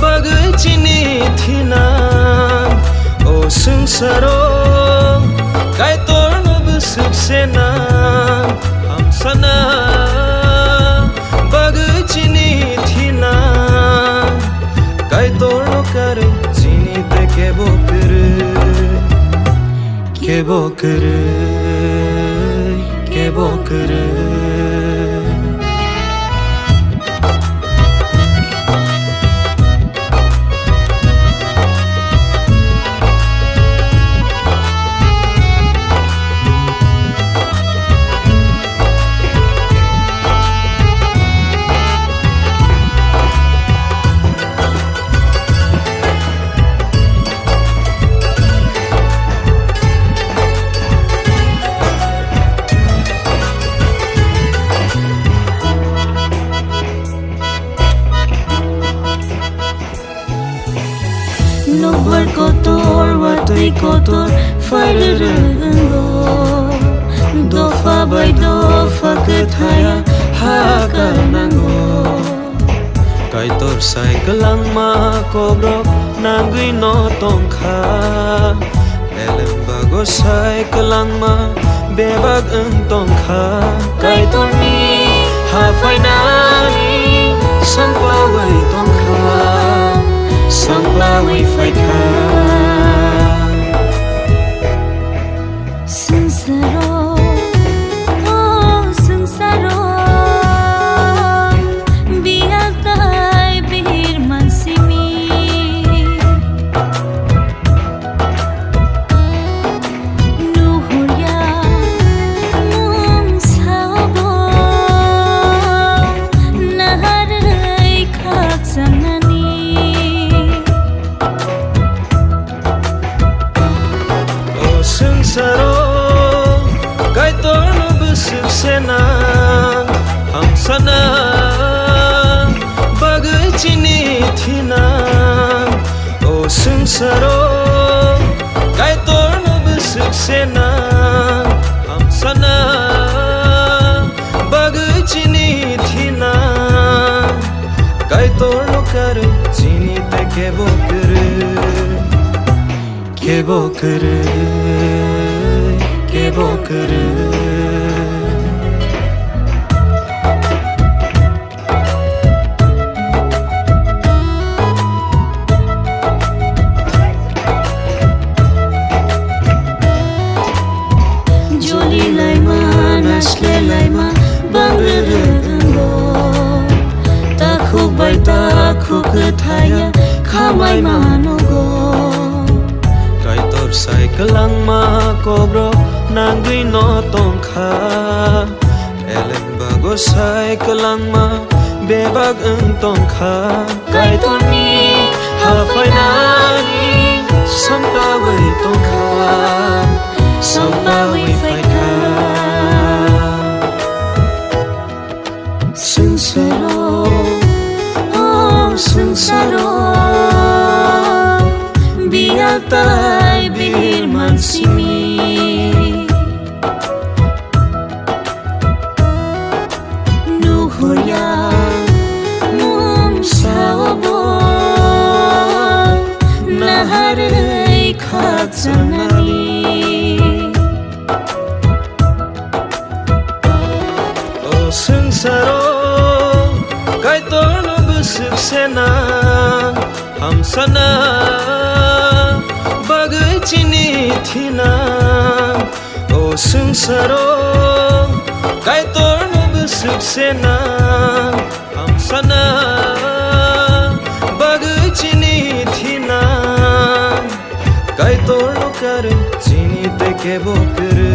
bagchini thina o sangsaro kai torno busuksena hamsana bagchini thina kai torno kare chini te kebo kere Nobel kotor watui kotor fairungo dofa by dofa kethaya hakanango kai tor cycle ma kobro nangui no tongkha elemba go cycle ma bebag tongkha kai tor ni ha finally sampawai tongkha Sampawai faika Sangsaro oh sangsaro biatai bir mansimi nuhurya mum sabo naharai khaksanani sangsaro kai torno busuksena hamsana bagchini thina o sangsaro kai torno busuksena hamsana bagchini thina kai torno kare chini te kebo kere Joli laima nasle laima bangrungo takhuk bai takhuk thaya khamai manugo kai tor cycle ma kobro nangui no tongkha elemba go cycle ma bebag tongkha kai tor ni ha finally sampawai tongkha sampawai faika sangsaro oh sangsaro biatai bir mansimi nuhurya mum sabo naharai khaksanani o sangsaro kai torno busuksena hamsana bagchini thina o sangsaro kai torno busuksena hamsana bagchini thina kai torno kare chini te kebo kere